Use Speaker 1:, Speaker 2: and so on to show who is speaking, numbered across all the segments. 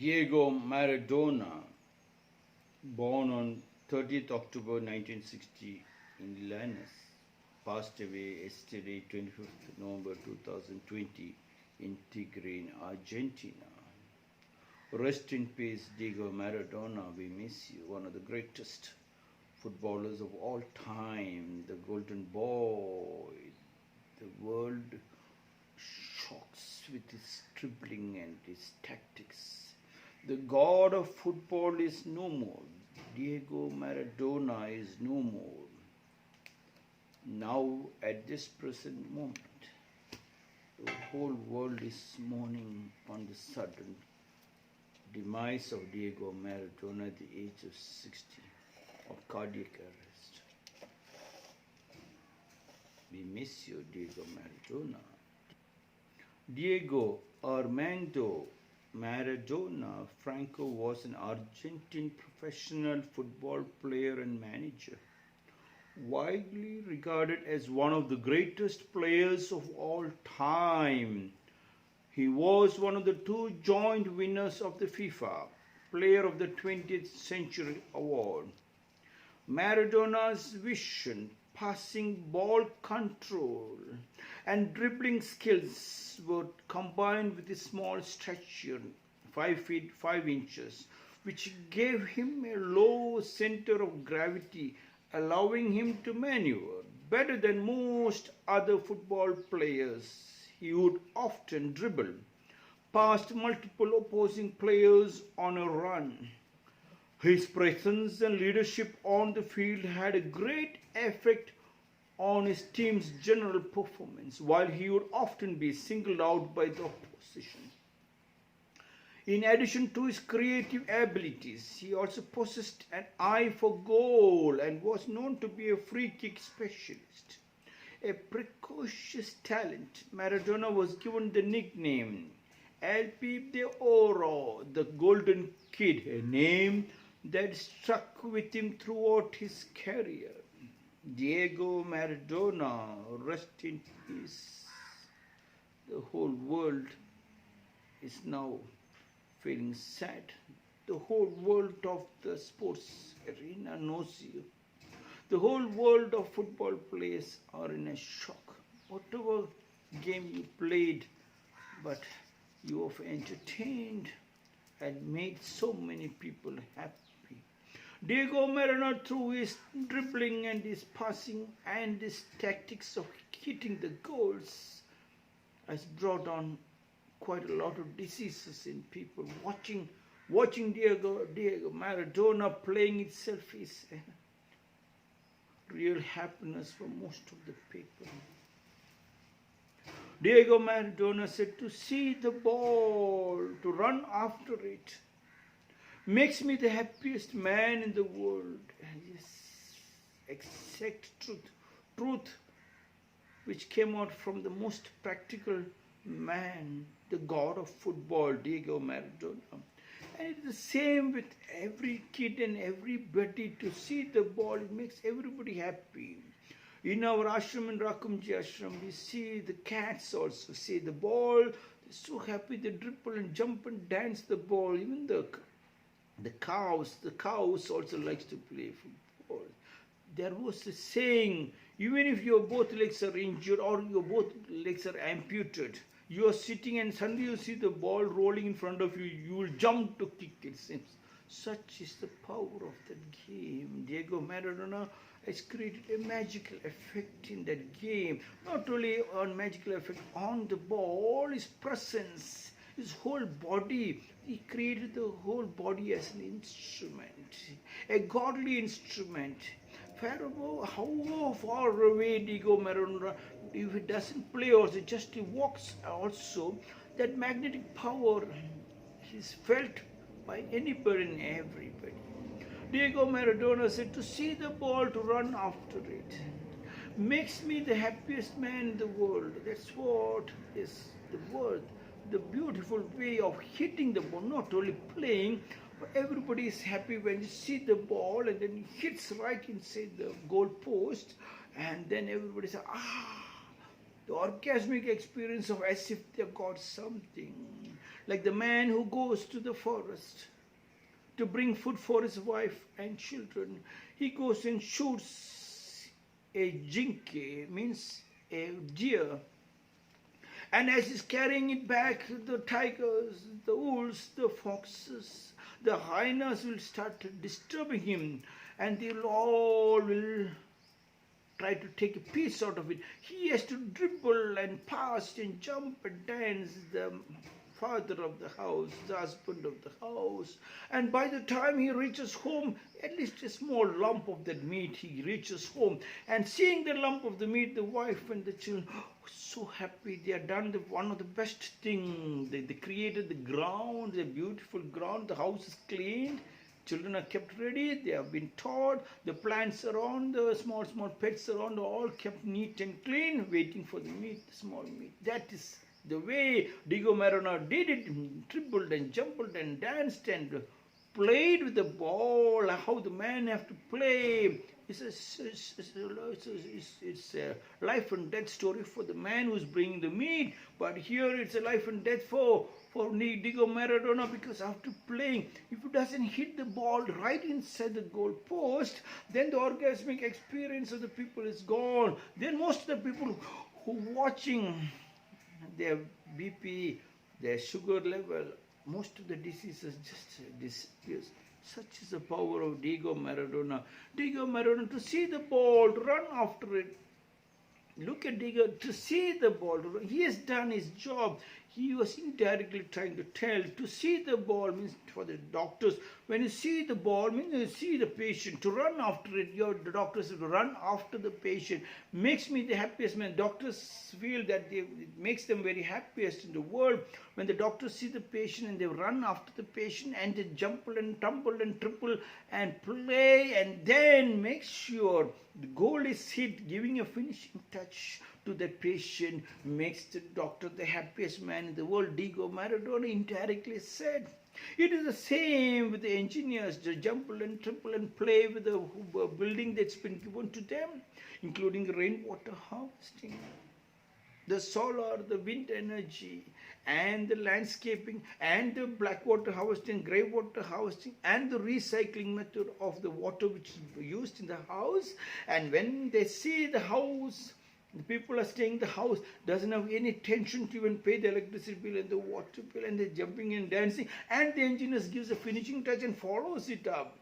Speaker 1: Diego Maradona, born on 30th October 1960 in Lanús, passed away yesterday, 25th November 2020 in Tigre, Argentina. Rest in peace, Diego Maradona. We miss you. One of the greatest footballers of all time, the golden boy. The world shocks with his dribbling and his tactics. The god of football is no more. Diego Maradona is no more. Now, at this present moment, the whole world is mourning on the sudden demise of Diego Maradona at the age of 60 of cardiac arrest. We miss you, Diego Maradona. Diego Armando Maradona Franco was an Argentine professional football player and manager, widely regarded as one of the greatest players of all time. He was one of the two joint winners of the FIFA Player of the 20th Century Award. Maradona's vision, passing, ball control, and dribbling skills were combined with his small stature, 5 feet 5 inches, which gave him a low center of gravity, allowing him to maneuver better than most other football players. He would often dribble past multiple opposing players on a run. His presence and leadership on the field had a great effect on his team's general performance, while he would often be singled out by the opposition. In addition to his creative abilities, he also possessed an eye for goal and was known to be a free kick specialist. A precocious talent, Maradona was given the nickname El Pibe de Oro, the Golden Kid, a name that stuck with him throughout his career. Diego Maradona, rest in peace. The whole world is now feeling sad. The whole world of the sports arena knows you. The whole world of football players are in a shock. Whatever game you played, but you have entertained and made so many people happy. Diego Maradona, through his dribbling and his passing and his tactics of hitting the goals, has brought on quite a lot of diseases in people. Watching Diego Maradona playing itself is real happiness for most of the people. Diego Maradona said, to see the ball, to run after it, makes me the happiest man in the world. And yes, exact truth which came out from the most practical man, the god of football, Diego Maradona. And it's the same with every kid and everybody. To see the ball, it makes everybody happy. In our ashram, in Rakumjee ashram, we see the cats also see the ball. They're so happy, they dribble and jump and dance the ball. Even the cows also likes to play football. There was a saying, even if your both legs are injured or your both legs are amputated, you are sitting and suddenly you see the ball rolling in front of you, you will jump to kick it. Such is the power of that game. Diego Maradona has created a magical effect in that game. Not only on magical effect on the ball, his presence, his whole body. He created the whole body as an instrument, a godly instrument. How far away Diego Maradona, if he doesn't play also, just he walks also, that magnetic power is felt by anybody and everybody. Diego Maradona said, to see the ball, to run after it, makes me the happiest man in the world. That's what is the word, the beautiful way of hitting the ball, not only playing, but everybody is happy when you see the ball and then it hits right inside the goal post, and then everybody says, The orgasmic experience of as if they got something. Like the man who goes to the forest to bring food for his wife and children. He goes and shoots a jinky, means a deer. And as he's carrying it back, the tigers, the wolves, the foxes, the hyenas will start disturbing him, and they all will try to take a piece out of it. He has to dribble and pass and jump and dance, the father of the house, the husband of the house. And by the time he reaches home, at least a small lump of that meat, he reaches home. And seeing the lump of the meat, the wife and the children, so happy. They have done one of the best things. They created the ground, the beautiful ground. The house is cleaned. Children are kept ready. They have been taught. The plants around, the small pets around, are all kept neat and clean, waiting for the meat, the small meat. That is the way Diego Maradona did it. Dribbled and jumped and danced and played with the ball. How the man have to play. It's a life and death story for the man who's bringing the meat. But here it's a life and death for Diego Maradona, because after playing, if he doesn't hit the ball right inside the goal post, then the orgasmic experience of the people is gone. Then most of the people who watching, their BP, their sugar level, most of the diseases just disappears. Such is the power of Diego Maradona. Diego Maradona, to see the ball, run after it. Look at Diego, to see the ball. He has done his job. He was indirectly trying to tell. To see the ball means for the doctors. When you see the ball, means you see the patient. To run after it, the doctors have to run after the patient. Makes me the happiest man. Doctors feel that it makes them very happiest in the world. When the doctors see the patient and they run after the patient and they jump and tumble and triple and play and then make sure the goal is hit, giving a finishing touch to that patient, makes the doctor the happiest man in the world. Diego Maradona indirectly said. It is the same with the engineers. They jump and triple and play with the building that's been given to them, including rainwater harvesting, the solar, the wind energy, and the landscaping, and the black water harvesting, grey water harvesting, and the recycling method of the water which is used in the house. And when they see the house, the people are staying in the house, doesn't have any tension to even pay the electricity bill and the water bill, and they're jumping and dancing, and the engineers gives a finishing touch and follows it up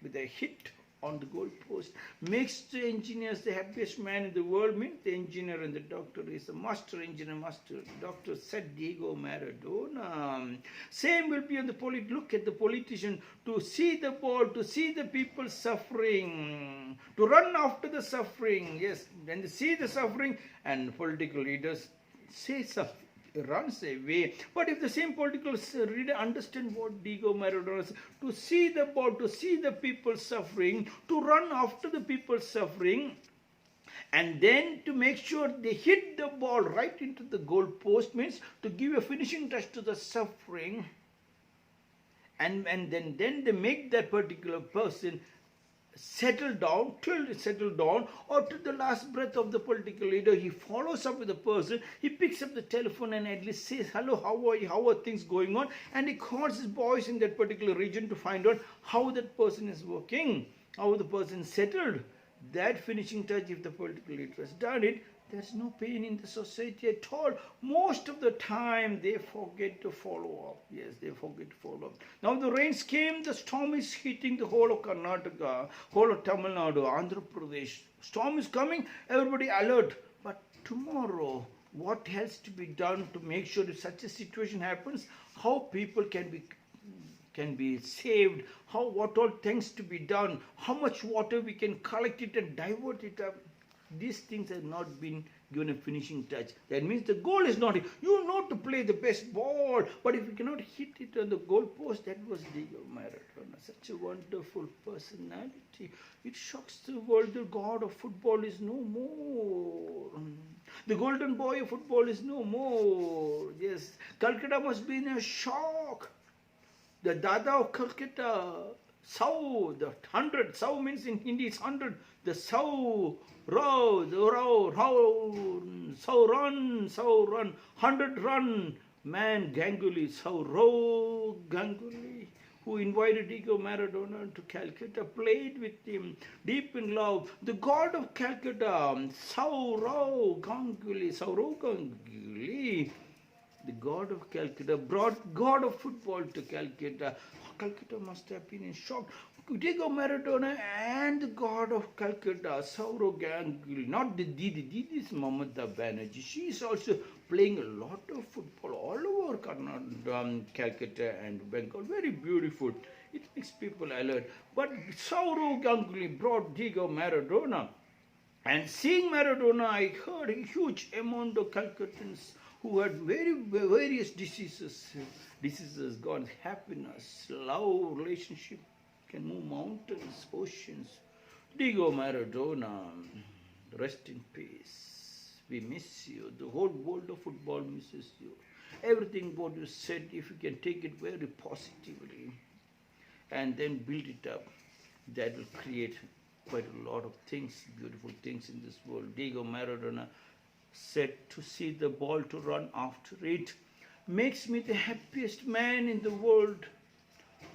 Speaker 1: with a hit on the goal post. Makes the engineers the happiest man in the world. Means the engineer and the doctor is a master engineer, master doctor, said Diego Maradona. Same will be on the look at the politician. To see the ball, to see the people suffering, to run after the suffering. Yes, when they see the suffering, and political leaders say something, runs away. But if the same political reader understand what Diego Maradona says, to see the ball, to see the people suffering, to run after the people suffering, and then to make sure they hit the ball right into the goal post, means to give a finishing touch to the suffering, and then they make that particular person settle down, or to the last breath of the political leader. He follows up with the person, he picks up the telephone and at least says, hello, how are things going on, and he calls his boys in that particular region to find out how that person is working, how the person settled. That finishing touch, if the political leader has done it, there's no pain in the society at all. Most of the time, they forget to follow up. Yes, they forget to follow up. Now the rains came, the storm is hitting the whole of Karnataka, whole of Tamil Nadu, Andhra Pradesh. Storm is coming, everybody alert. But tomorrow, what has to be done to make sure if such a situation happens, how people can be saved, what all things to be done, how much water we can collect it and divert it up. These things have not been given a finishing touch. That means the goal is not hit. You know to play the best ball, but if you cannot hit it on the goal post, that was Diego Maradona. Such a wonderful personality. It shocks the world. The god of football is no more. The golden boy of football is no more. Yes, Calcutta must be in a shock. The Dada of Calcutta, Sau, the 100. Sau means in Hindi it's 100. The Sau, row, the row, Sau run, 100 run. Man, Ganguly, Sau row, Ganguly, who invited Diego Maradona to Calcutta, played with him, deep in love. The god of Calcutta, Saurav Ganguly, the god of Calcutta, brought god of football to Calcutta. Calcutta must have been in shock. Diego Maradona and the god of Calcutta, Saurav Ganguly, not the Didi. Didi is Mamata Banerjee. She is also playing a lot of football all over Calcutta and Bengal. Very beautiful. It makes people alert. But Saurav Ganguly brought Diego Maradona. And seeing Maradona, I heard a huge amount of Calcuttans who had various diseases. Diseases, God's happiness, love, relationship can move mountains, oceans. Diego Maradona, rest in peace. We miss you. The whole world of football misses you. Everything what you said, if you can take it very positively and then build it up, that will create quite a lot of things, beautiful things in this world. Diego Maradona said to see the ball to run after it makes me the happiest man in the world.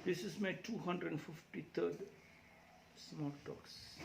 Speaker 1: This is my 253rd small talks.